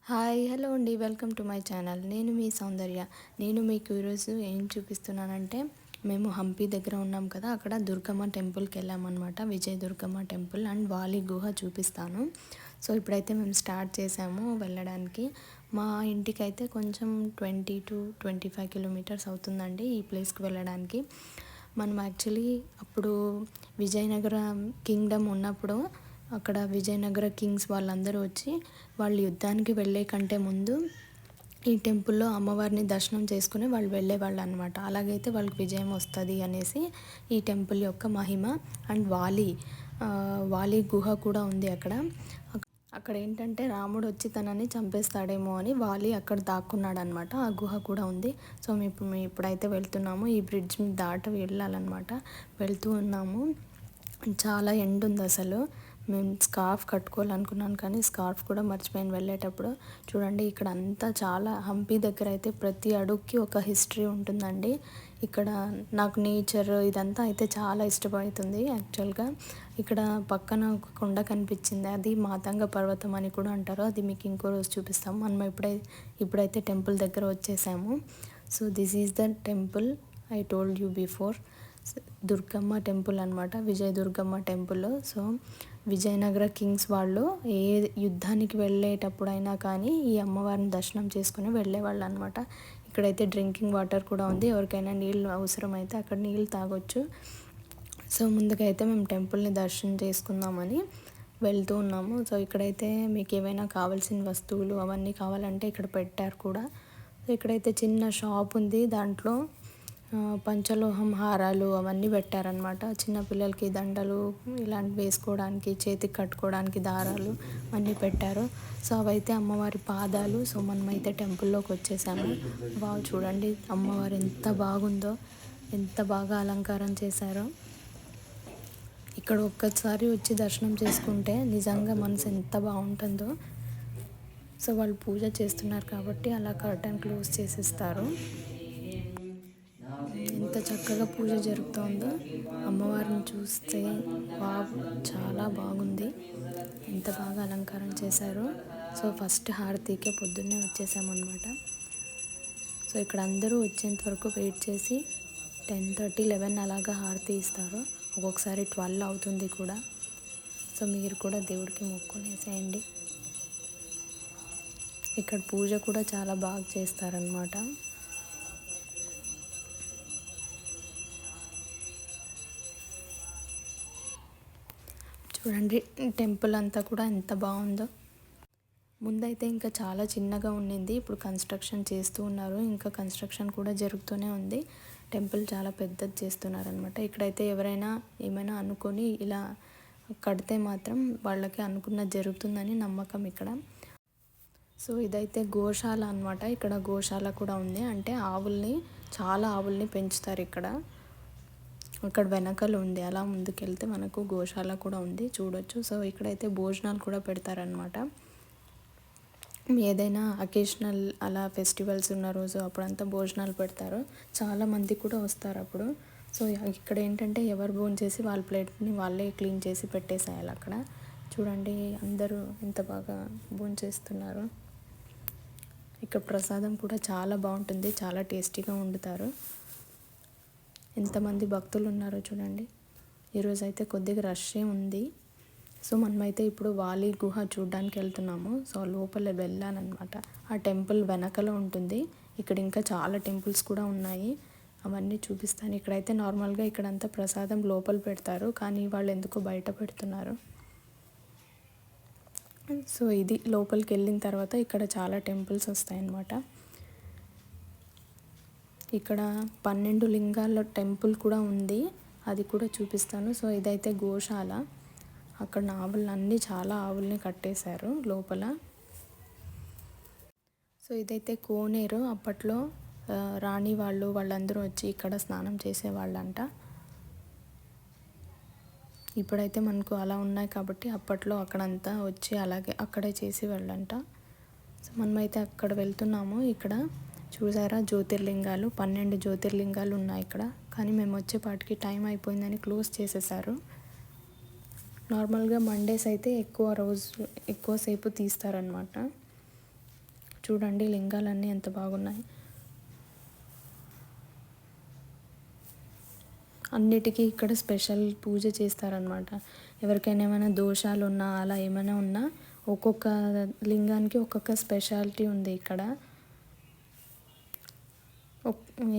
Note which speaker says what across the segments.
Speaker 1: Hi hello అండి, welcome to my channel. నేను మీ సౌందర్య. నేను మీకు ఈరోజు ఏం చూపిస్తున్నానంటే, మేము హంపి దగ్గర ఉన్నాం కదా, అక్కడ దుర్గమ్మ టెంపుల్కి వెళ్ళామన్నమాట. విజయ దుర్గమ్మ టెంపుల్ అండ్ వాలి గుహ చూపిస్తాను. సో ఇప్పుడైతే మేము స్టార్ట్ చేసాము వెళ్ళడానికి. మా ఇంటికి అయితే కొంచెం 20 to 25 కిలోమీటర్స్ అవుతుందండి ఈ ప్లేస్కి వెళ్ళడానికి. మనం యాక్చువల్లీ అప్పుడు విజయనగరం కింగ్డమ్ ఉన్నప్పుడు అక్కడ విజయనగర కింగ్స్ వాళ్ళందరూ వచ్చి వాళ్ళు యుద్ధానికి వెళ్ళే కంటే ముందు ఈ టెంపుల్లో అమ్మవారిని దర్శనం చేసుకుని వాళ్ళు వెళ్ళేవాళ్ళు అనమాట. అలాగైతే వాళ్ళకి విజయం వస్తుంది అనేసి ఈ టెంపుల్ యొక్క మహిమ. అండ్ వాలి గుహ కూడా ఉంది అక్కడ. అక్కడ ఏంటంటే రాముడు వచ్చి తనని చంపేస్తాడేమో అని వాలి అక్కడ దాక్కున్నాడు అనమాట. ఆ గుహ కూడా ఉంది. సో మేము ఇప్పుడైతే వెళ్తున్నాము, ఈ బ్రిడ్జ్ మీద దాటి వెళ్ళాలన్నమాట. వెళ్తూ ఉన్నాము. చాలా ఎండ ఉంది అసలు. మేము స్కార్ఫ్ కట్టుకోవాలనుకున్నాను కానీ స్కార్ఫ్ కూడా మర్చిపోయాను వెళ్ళేటప్పుడు. చూడండి ఇక్కడ అంతా చాలా హంపి దగ్గర అయితే ప్రతి అడుగుకి ఒక హిస్టరీ ఉంటుందండి. ఇక్కడ నాకు నేచర్ ఇదంతా అయితే చాలా ఇష్టపడుతుంది యాక్చువల్గా. ఇక్కడ పక్కన ఒక కొండ కనిపించింది, అది మాతంగ పర్వతం అని కూడా అంటారు. అది మీకు ఇంకో రోజు చూపిస్తాము. మనం ఇప్పుడైతే టెంపుల్ దగ్గర వచ్చేసాము. So this is the temple I told you before. Durgamma temple అనమాట, Vijaya Durgamma temple. So Vijayanagara kings వాళ్ళు ఏ యుద్ధానికి వెళ్ళేటప్పుడైనా కానీ ఈ అమ్మవారిని దర్శనం చేసుకుని వెళ్ళేవాళ్ళు అనమాట. ఇక్కడైతే డ్రింకింగ్ వాటర్ కూడా ఉంది, ఎవరికైనా నీళ్ళు అవసరమైతే అక్కడ నీళ్ళు తాగొచ్చు. సో ముందుకైతే మేము టెంపుల్ని దర్శనం చేసుకుందామని వెళ్తూ ఉన్నాము. సో ఇక్కడైతే మీకు ఏమైనా కావాల్సిన వస్తువులు అవన్నీ కావాలంటే ఇక్కడ పెట్టారు కూడా. సో ఇక్కడైతే చిన్న షాప్ ఉంది, దాంట్లో పంచలోహం హారాలు అవన్నీ పెట్టారనమాట. చిన్నపిల్లలకి దండలు ఇలాంటి వేసుకోవడానికి, చేతికి కట్టుకోవడానికి దారాలు అన్నీ పెట్టారు. సో అవైతే అమ్మవారి పాదాలు. సో మనమైతే టెంపుల్లోకి వచ్చేసాము. బాగా చూడండి అమ్మవారు ఎంత బాగుందో, ఎంత బాగా అలంకారం చేశారో. ఇక్కడ ఒక్కసారి వచ్చి దర్శనం చేసుకుంటే నిజంగా మనసు ఎంత బాగుంటుందో. సో వాళ్ళు పూజ చేస్తున్నారు కాబట్టి అలా కర్టన్ క్లోజ్ చేసేస్తారు. ఎంత చక్కగా పూజ జరుగుతోందో. అమ్మవారిని చూస్తే చాలా బాగుంది, ఎంత బాగా అలంకారం చేశారో. సో ఫస్ట్ హారతికే పొద్దున్నే వచ్చేసామన్నమాట. సో ఇక్కడ అందరూ వచ్చేంత వరకు వెయిట్ చేసి 10:30, 11 అలాగా హారతి ఇస్తారు. ఒక్కొక్కసారి 12 అవుతుంది కూడా. సో మీరు కూడా దేవుడికి మొక్కునేసేయండి. ఇక్కడ పూజ కూడా చాలా బాగా చేస్తారనమాట. చూడండి టెంపుల్ అంతా కూడా ఎంత బాగుందో. ముందైతే ఇంకా చాలా చిన్నగా ఉండింది, ఇప్పుడు కన్స్ట్రక్షన్ చేస్తూ ఉన్నారు. ఇంకా కన్స్ట్రక్షన్ కూడా జరుగుతూనే ఉంది. టెంపుల్ చాలా పెద్దది చేస్తున్నారనమాట. ఇక్కడైతే ఎవరైనా ఏమైనా అనుకొని ఇలా కడితే మాత్రం వాళ్ళకి అనుకున్నది జరుగుతుందని నమ్మకం ఇక్కడ. సో ఇదైతే గోశాల అనమాట. ఇక్కడ గోశాల కూడా ఉంది, అంటే చాలా ఆవుల్ని పెంచుతారు ఇక్కడ. అక్కడ వెనకలు ఉంది, అలా ముందుకెళ్తే మనకు గోశాల కూడా ఉంది, చూడొచ్చు. సో ఇక్కడైతే భోజనాలు కూడా పెడతారనమాట. ఏదైనా అకేషనల్ అలా ఫెస్టివల్స్ ఉన్న రోజు అప్పుడంతా భోజనాలు పెడతారు. చాలామంది కూడా వస్తారు అప్పుడు. సో ఇక్కడ ఏంటంటే ఎవరు భోజనం చేసి వాళ్ళ ప్లేట్ని వాళ్ళే క్లీన్ చేసి పెట్టేసేయాలి అక్కడ. చూడండి అందరూ ఎంత బాగా భోజనం చేస్తున్నారు. ఇక్కడ ప్రసాదం కూడా చాలా బాగుంటుంది, చాలా టేస్టీగా వండుతారు. ఎంతమంది భక్తులు ఉన్నారో చూడండి. ఈరోజు అయితే కొద్దిగా రష్ే ఉంది. సో మనమైతే ఇప్పుడు వాలి గుహ చూడడానికి వెళ్తున్నాము. సో లోపల వెళ్ళాలన్నమాట. ఆ టెంపుల్ వెనకలో ఉంటుంది. ఇక్కడ ఇంకా చాలా టెంపుల్స్ కూడా ఉన్నాయి, అవన్నీ చూపిస్తాను. ఇక్కడైతే నార్మల్గా ఇక్కడంతా ప్రసాదం లోపల పెడతారు, కానీ వాళ్ళు ఎందుకో బయట పెడుతున్నారు. సో ఇది లోపలికి వెళ్ళిన తర్వాత ఇక్కడ చాలా టెంపుల్స్ వస్తాయన్నమాట. ఇక్కడ 12 లింగాల టెంపుల్ కూడా ఉంది, అది కూడా చూపిస్తాను. సో ఇదైతే గోశాల. అక్కడ ఆవులన్నీ చాలా ఆవుల్ని కట్టేశారు లోపల. సో ఇదైతే కోనేరు. అప్పట్లో రాణి వాళ్ళందరూ వచ్చి ఇక్కడ స్నానం చేసేవాళ్ళంట. ఇప్పుడైతే మనకు అలా ఉన్నాయి కాబట్టి అప్పట్లో అక్కడంతా వచ్చి అలాగే అక్కడే చేసి వెళ్ళంట. సో మనమైతే అక్కడ వెళ్తున్నాము. ఇక్కడ చూసారా జ్యోతిర్లింగాలు, 12 జ్యోతిర్లింగాలు ఉన్నాయి ఇక్కడ. కానీ మేము వచ్చేపాటికి టైం అయిపోయిందని క్లోజ్ చేసేసారు. నార్మల్గా మండేస్ అయితే ఎక్కువసేపు తీస్తారనమాట. చూడండి లింగాలన్నీ ఎంత బాగున్నాయి. అన్నిటికీ ఇక్కడ స్పెషల్ పూజ చేస్తారనమాట. ఎవరికైనా ఏమైనా దోషాలు ఉన్నా అలా ఏమైనా ఉన్నా ఒక్కొక్క లింగానికి ఒక్కొక్క స్పెషాలిటీ ఉంది ఇక్కడ.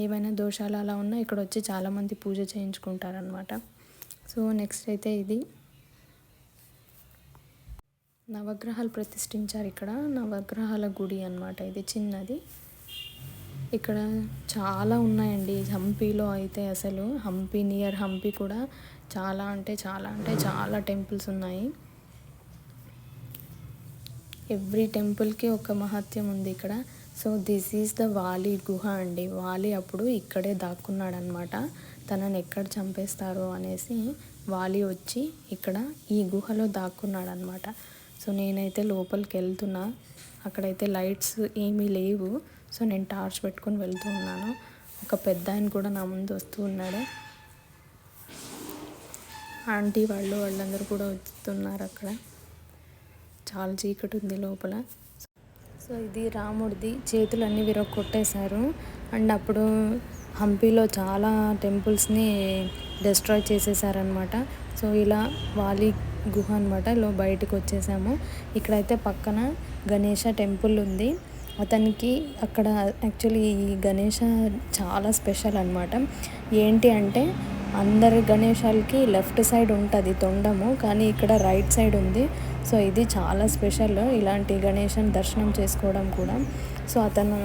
Speaker 1: ఏమైనా దోషాలు అలా ఉన్నా ఇక్కడ వచ్చి చాలామంది పూజ చేయించుకుంటారనమాట. సో నెక్స్ట్ అయితే ఇది నవగ్రహాలు ప్రతిష్ఠించారు ఇక్కడ. నవగ్రహాల గుడి అన్నమాట ఇది, చిన్నది. ఇక్కడ చాలా ఉన్నాయండి హంపీలో అయితే. అసలు హంపీ, నియర్ హంపీ కూడా చాలా అంటే చాలా టెంపుల్స్ ఉన్నాయి. ఎవ్రీ టెంపుల్కి ఒక మహత్యం ఉంది ఇక్కడ. సో దిస్ ఈజ్ ద వాలి గుహ అండి. వాలి అప్పుడు ఇక్కడే దాక్కున్నాడు అనమాట. తనని ఎక్కడ చంపేస్తారో అనేసి వాలి వచ్చి ఇక్కడ ఈ గుహలో దాక్కున్నాడు అనమాట. సో నేనైతే లోపలికి వెళ్తున్నా. అక్కడైతే లైట్స్ ఏమీ లేవు. సో నేను టార్చ్ పెట్టుకొని వెళ్తూ ఉన్నాను. ఒక పెద్ద ఆయన కూడా నా ముందు వస్తూ ఉన్నాడు. ఆంటీ వాళ్ళందరూ కూడా వస్తున్నారు. అక్కడ చాలా చీకటి ఉంది లోపల. సో ఇది రాముడిది, చేతులన్నీ విరగొట్టేశారు. అండ్ అప్పుడు హంపీలో చాలా టెంపుల్స్ని డిస్ట్రాయ్ చేసేసారనమాట. సో ఇలా వాలి గుహ అనమాట. ఇలా బయటకు వచ్చేసాము. ఇక్కడైతే పక్కన గణేష టెంపుల్ ఉంది. అతనికి అక్కడ యాక్చువల్లీ ఈ గణేష చాలా స్పెషల్ అనమాట. ఏంటి అంటే అందరి గణేశాలకి లెఫ్ట్ సైడ్ ఉంటుంది తొండము, కానీ ఇక్కడ రైట్ సైడ్ ఉంది. సో ఇది చాలా స్పెషల్ ఇలాంటి గణేశని దర్శనం చేసుకోవడం కూడా. సో అతను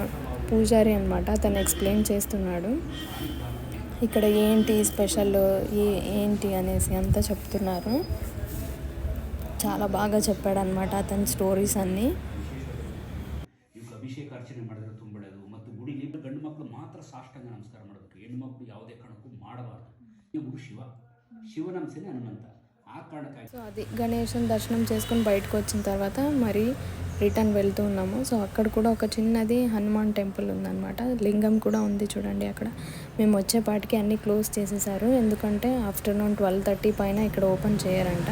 Speaker 1: పూజారి అనమాట. అతను ఎక్స్ప్లెయిన్ చేస్తున్నాడు ఇక్కడ ఏంటి స్పెషల్ ఏంటి అనేసి అంతా చెప్తున్నారు. చాలా బాగా చెప్పాడనమాట అతని స్టోరీస్ అన్నీ.
Speaker 2: ಅಭಿಷೇಕ ಅರ್ಚನೆ ಮಾಡಿದ್ರೆ ತುಂಬೊಳ್ಳೆಯದು. ಮತ್ತು ಗುಡಿಲಿ ಗಂಡು ಮಕ್ಕಳು ಮಾತ್ರ ಸಾಷ್ಟಾಂಗ ನಮಸ್ಕಾರ ಮಾಡಬೇಕು, ಹೆಣ್ಣು ಮಕ್ಕಳು ಯಾವುದೇ ಕಾರಣಕ್ಕೂ ಮಾಡಬಾರ್ದು. ಗುರು ಶಿವನಂಶನೇ ಹನುಮಂತ. ఆ కారణక్కాಗಿ
Speaker 1: సో అది గణేశుని దర్శనం చేసుకొని బయటకు వచ్చిన తర్వాత మరి రిటర్న్ వెళ్తూ ఉన్నాము. సో అక్కడ కూడా ఒక చిన్నది హనుమాన్ టెంపుల్ ఉందన్నమాట. లింగం కూడా ఉంది చూడండి అక్కడ. మేము వచ్చేపాటికి అన్నీ క్లోజ్ చేసేసారు, ఎందుకంటే ఆఫ్టర్నూన్ 12:30 పైన ఇక్కడ ఓపెన్ చేయరంట.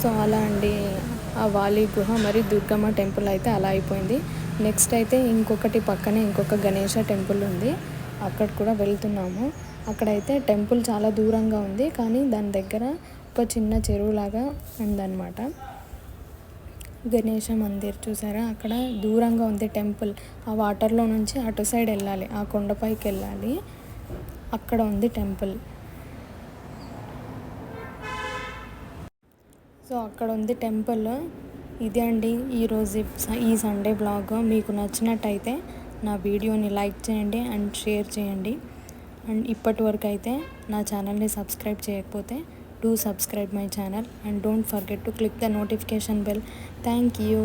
Speaker 1: సో అలా అండి ఆ వాలి గుహ మరి దుర్గమ్మ టెంపుల్ అయితే అలా అయిపోయింది. నెక్స్ట్ అయితే ఇంకొకటి పక్కనే ఇంకొక గణేష టెంపుల్ ఉంది, అక్కడ కూడా వెళ్తున్నాము. అక్కడైతే టెంపుల్ చాలా దూరంగా ఉంది, కానీ దాని దగ్గర ఒక చిన్న చెరువులాగా ఉందన్నమాట. గణేష మందిర్ చూసారా, అక్కడ దూరంగా ఉంది టెంపుల్. ఆ వాటర్లో నుంచి అటు సైడ్ వెళ్ళాలి, ఆ కొండపైకి వెళ్ళాలి, అక్కడ ఉంది టెంపుల్. సో అక్కడ ఉంది టెంపుల్. ఇదే అండి ఈరోజు ఈ సండే బ్లాగ్. మీకు నచ్చినట్టయితే నా వీడియోని లైక్ చేయండి అండ్ షేర్ చేయండి. అండ్ ఇప్పటి వరకు అయితే నా ఛానల్ని సబ్స్క్రైబ్ చేయకపోతే do subscribe my channel and don't forget to click the notification bell. Thank you.